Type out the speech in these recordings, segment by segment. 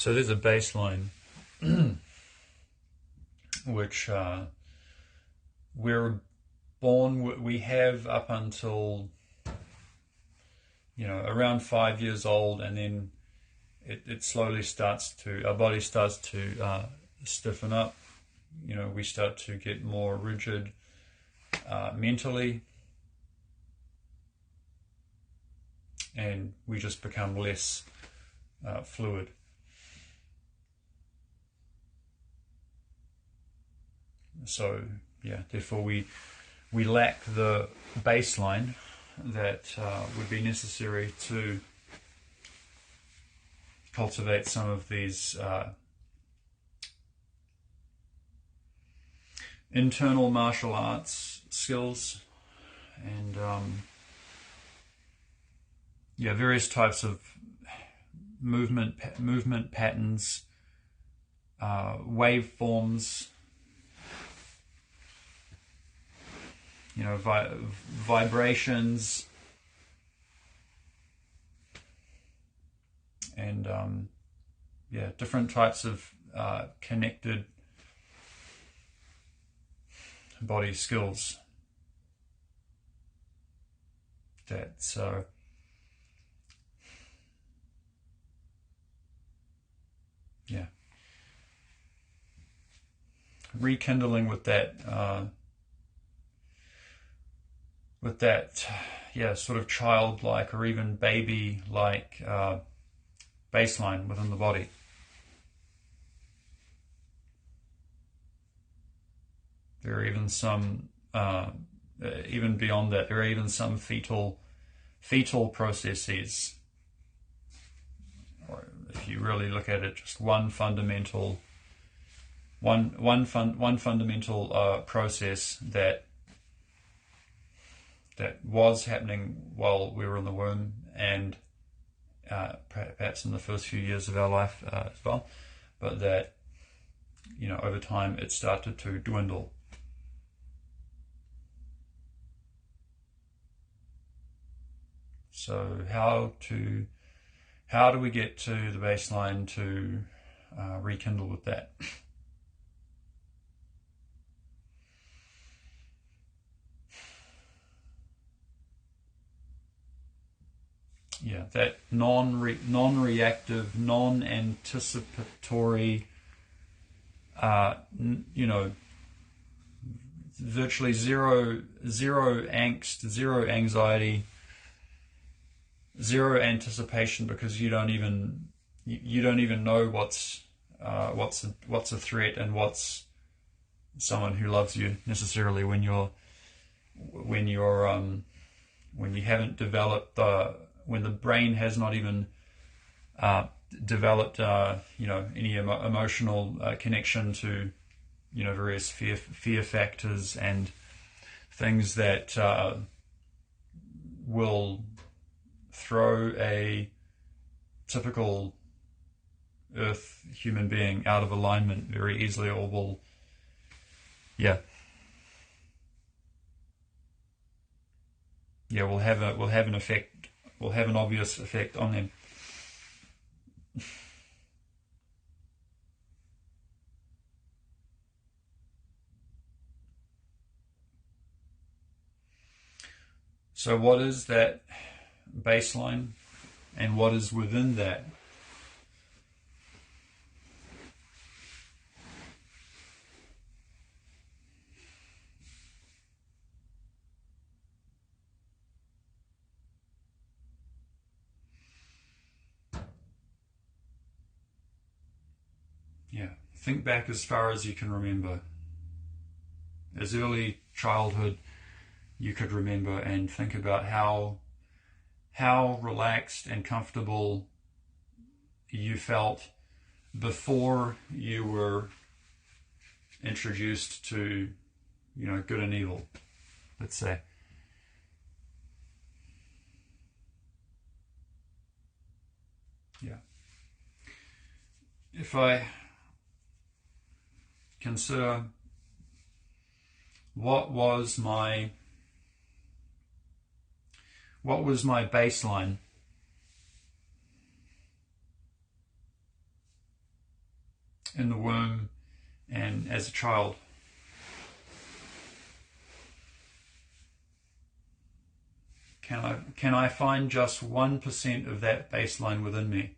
So there's a baseline which we're born, we have up until, around 5 years old, and then it slowly starts to, our body starts to stiffen up. We start to get more rigid mentally, and we just become less fluid. So, therefore we lack the baseline that would be necessary to cultivate some of these internal martial arts skills and various types of movement patterns, waveforms, vibrations, and different types of connected body skills. Rekindling with that sort of childlike or even baby-like baseline within the body. There are even some, even beyond that, there are even some fetal processes. Or if you really look at it, just one fundamental process that was happening while we were in the womb, and perhaps in the first few years of our life as well, but that over time it started to dwindle. So how do we get to the baseline to rekindle with that? That non-reactive, non-anticipatory, virtually zero angst, zero anxiety, zero anticipation, because you don't even know what's a threat and what's someone who loves you necessarily when you haven't developed when the brain has not even developed any emotional connection to various fear factors and things that will throw a typical Earth human being out of alignment very easily, or will have an effect. Will have an obvious effect on them. So what is that baseline, and what is within that? Think back as far as you can remember, as early childhood you could remember, and think about how relaxed and comfortable you felt before you were introduced to, good and evil, let's say. If I consider what was my baseline, in the womb and as a child. Can I find just 1% of that baseline within me?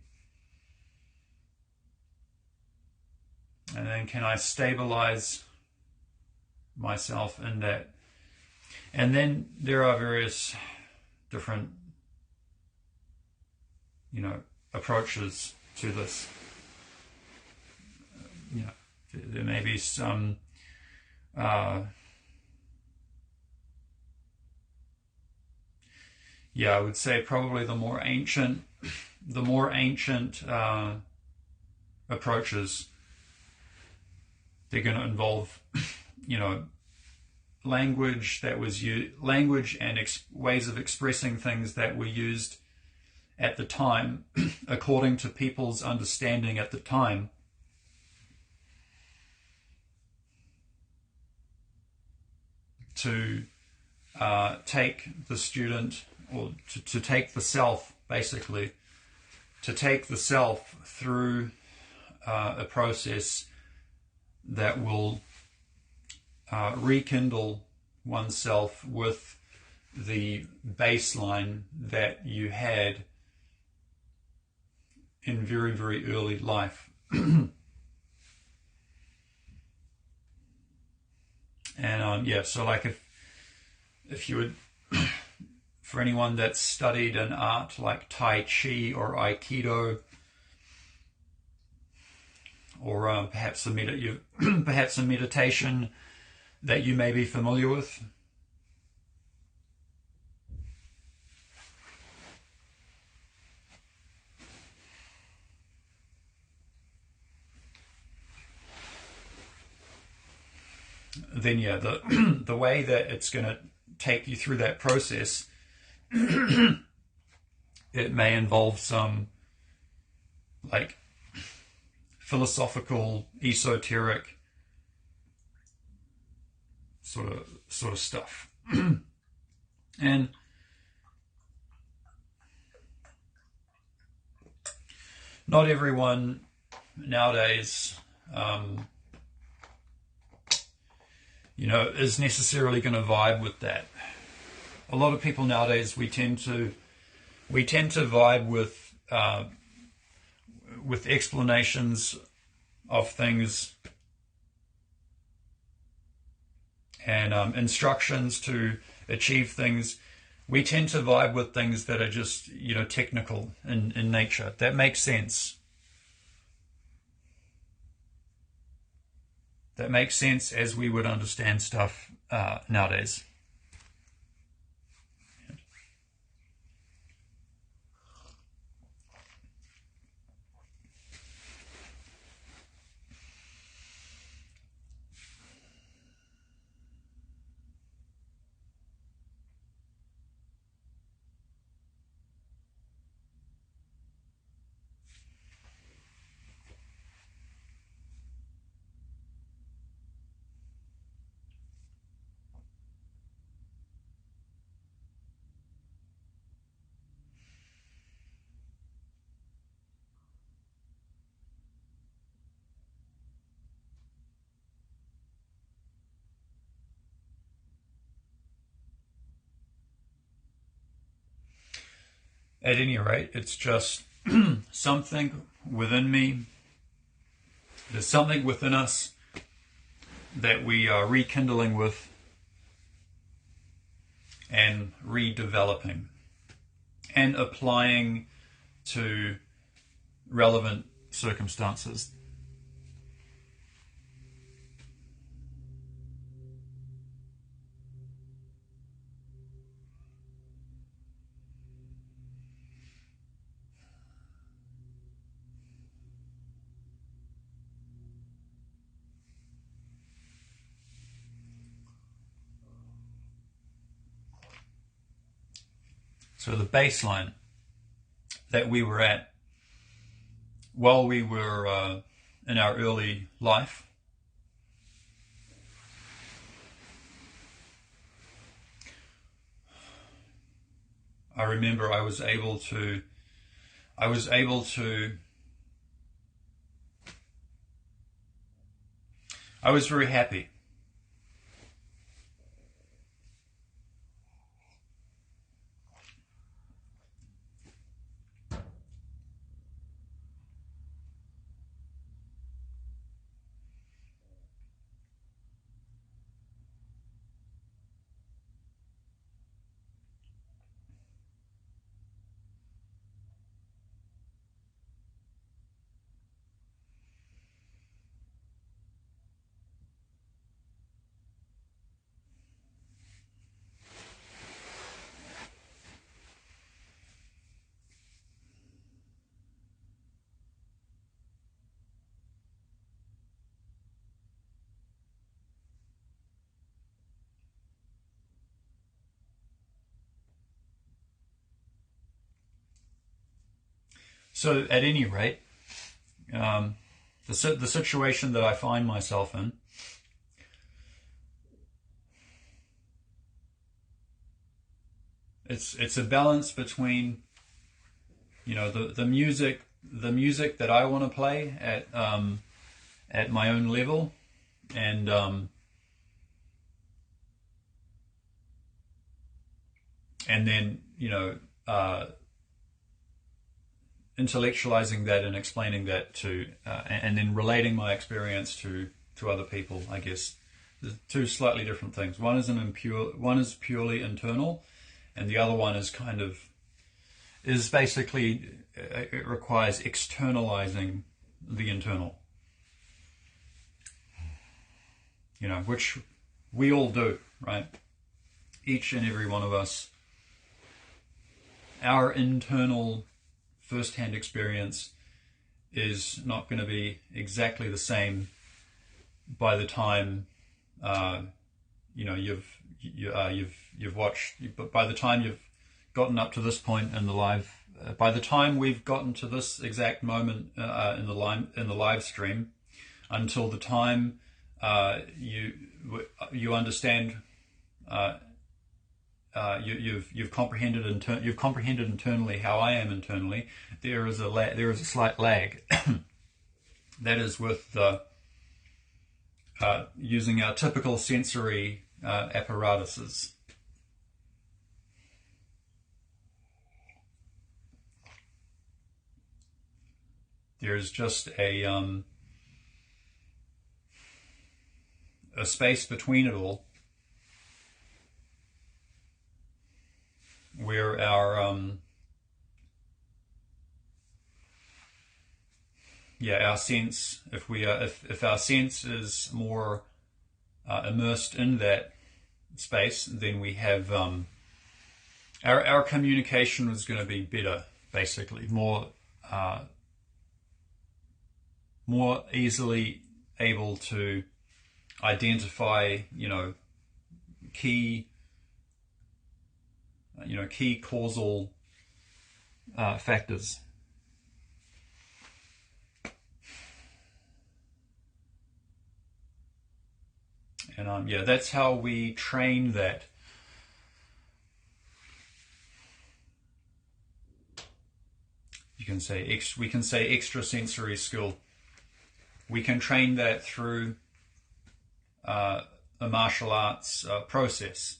And then can I stabilize myself in that? And then there are various different, approaches to this. There may be some I would say probably the more ancient approaches, they're going to involve, language and ways of expressing things that were used at the time, according to people's understanding at the time. To take the student, or to take the self, basically, to take the self through a process that will rekindle oneself with the baseline that you had in very, very early life. And so like if you would, for anyone that's studied an art like Tai Chi or Aikido, or perhaps a meditation that you may be familiar with, then the way that it's going to take you through that process, it may involve some like philosophical, esoteric sort of stuff. And not everyone nowadays is necessarily going to vibe with that. A lot of people nowadays, we tend to vibe with explanations of things and instructions to achieve things. We tend to vibe with things that are just technical in nature. That makes sense. That makes sense as we would understand stuff nowadays. At any rate, it's just something within me. There's something within us that we are rekindling with and redeveloping and applying to relevant circumstances. So the baseline that we were at while we were in our early life, I remember I was able to I was very happy. So at any rate, the situation that I find myself in, it's a balance between, you know, the music that I want to play at my own level, and then, you know, intellectualizing that and explaining that to, and then relating my experience to other people. I guess there's two slightly different things. One is purely internal, and the other one is basically, it requires externalizing the internal. You know, which we all do, right? Each and every one of us, our internal first-hand experience is not going to be exactly the same by the time you know you've watched. But by the time you've gotten up to this point in the live, by the time we've gotten to this exact moment in the live stream, until the time you understand. You've comprehended internally how I am internally. There is a slight lag. That is with using our typical sensory apparatuses. There's just a space between it all, where our sense, if our sense is more immersed in that space, then we have our communication is going to be better, basically more easily able to identify, you know, key causal factors. And that's how we train that. We can say extrasensory skill. We can train that through a martial arts process.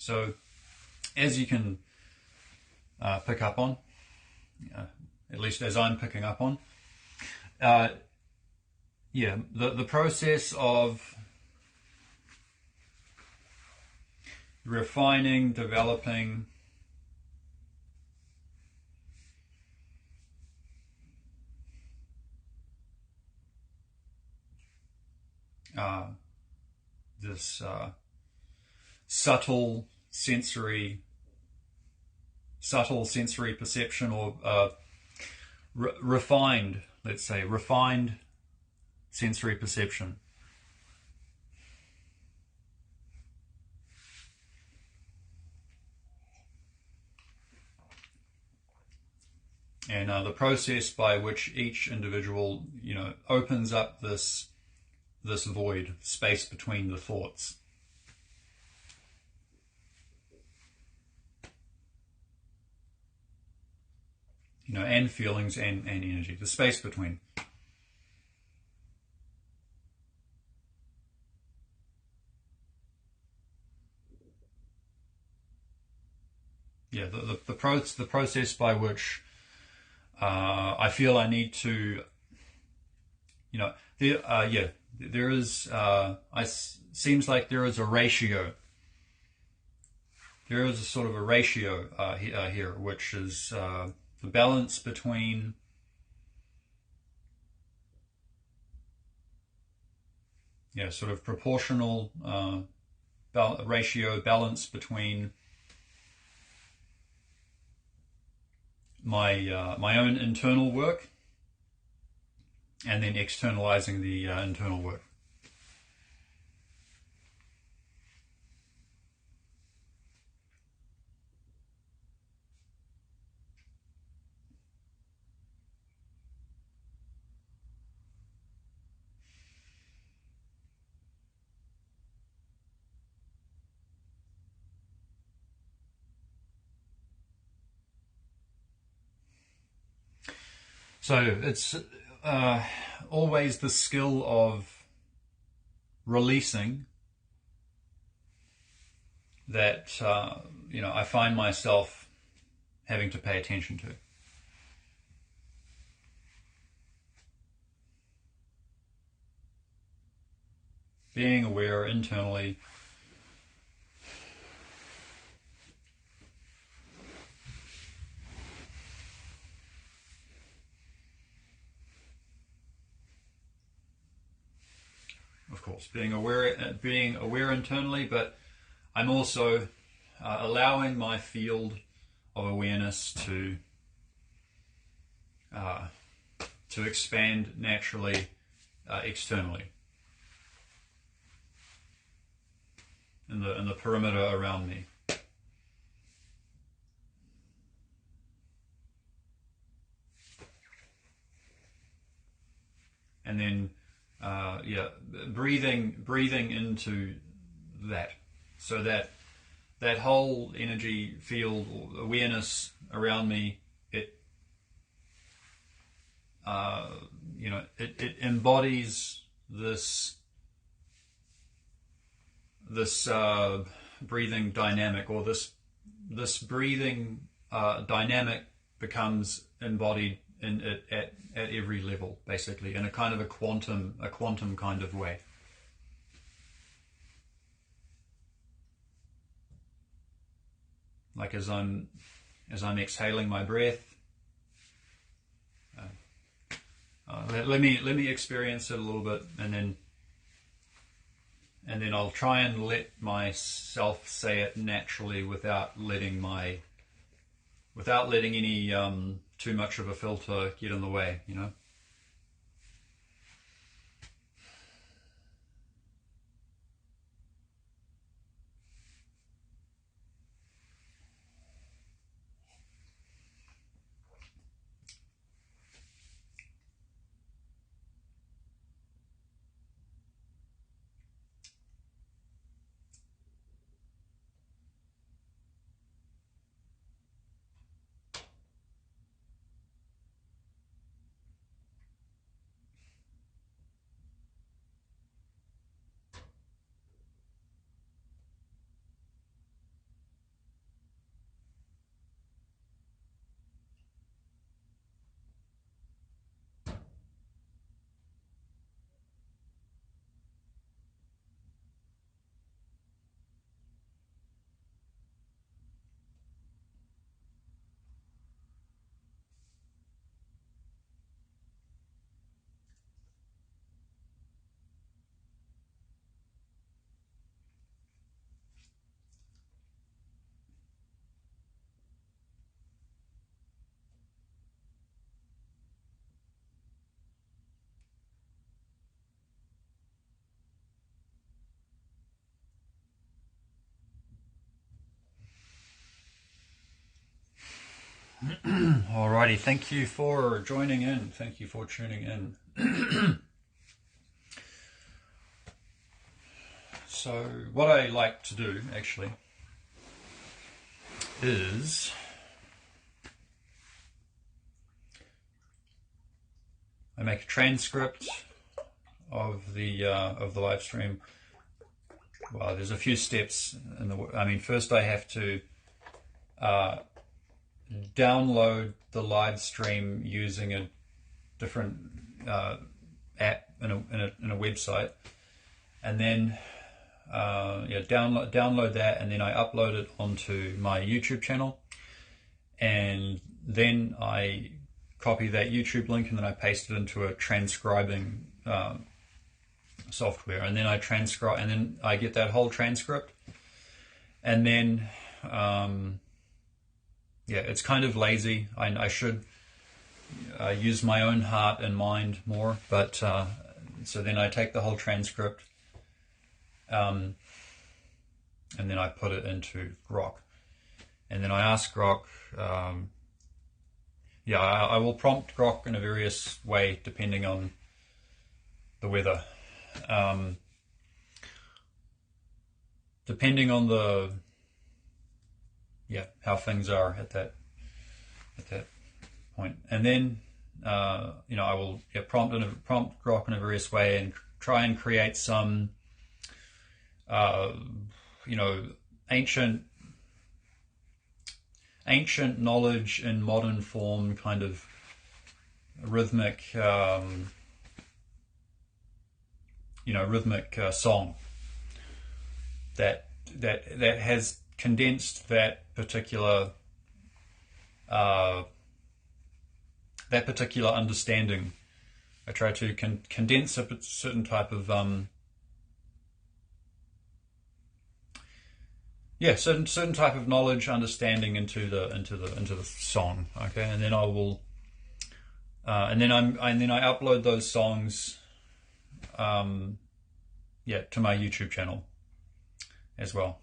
So, as you can pick up on, at least as I'm picking up on, the process of refining, developing this subtle sensory perception, or refined sensory perception. and the process by which each individual, opens up this void space between the thoughts. And feelings and energy, the space between. Yeah, the process by which I feel I need to, there is, seems like there is a ratio. There is a sort of a ratio here, which is the balance between sort of proportional ratio balance between my own internal work and then externalizing the internal work. So it's always the skill of releasing that I find myself having to pay attention to. Being aware internally. Of course, being aware internally, but I'm also allowing my field of awareness to expand naturally externally in the perimeter around me. And then breathing into that, so that whole energy field or awareness around me, it embodies this breathing dynamic, or this breathing dynamic becomes embodied in it at every level, basically, in a kind of a quantum kind of way. Like as I'm exhaling my breath, let me experience it a little bit, and then I'll try and let myself say it naturally without letting any too much of a filter get in the way, Alrighty, thank you for joining in. Thank you for tuning in. So, what I like to do actually is I make a transcript of the live stream. Well, there's a few steps in the. First I have to download the live stream using a different app in a website, and then download that, and then I upload it onto my YouTube channel, and then I copy that YouTube link and then I paste it into a transcribing software, and then I transcribe, and then I get that whole transcript, and then it's kind of lazy. I should use my own heart and mind more, but so then I take the whole transcript, and then I put it into Grok, and then I ask Grok. I will prompt Grok in a various way depending on the weather, depending on the how things are at that point, and then I will prompt Grok in a various way and try and create some ancient knowledge in modern form, kind of rhythmic song that has condensed that particular understanding. I try to condense a certain type of certain type of knowledge, understanding into the song. Okay, and then I will and then I upload those songs to my YouTube channel as well.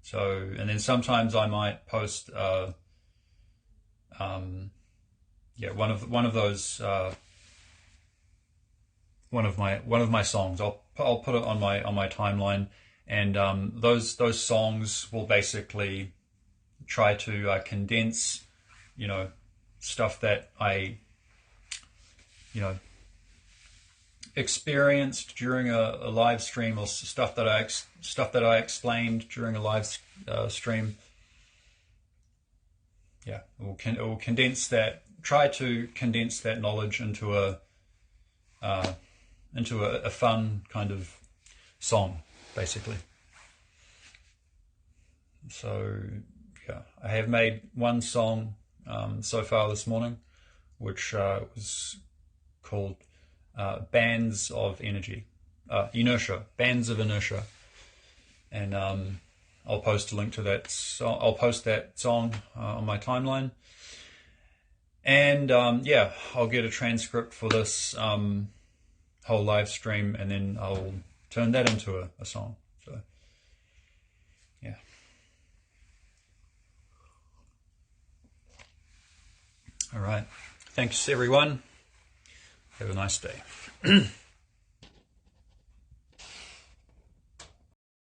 So, and then sometimes I might post one of my songs. I'll put it on my timeline, and those songs will basically try to condense stuff that I experienced during a live stream, or stuff that I explained during a live stream. It will condense that. Try to condense that knowledge into a fun kind of song, basically. So I have made one song so far this morning, which was called Bands of Energy, Inertia, Bands of Inertia, and I'll post a link to that. I'll post that song on my timeline, and I'll get a transcript for this whole live stream, and then I'll turn that into a song. So all right, thanks everyone. Have a nice day.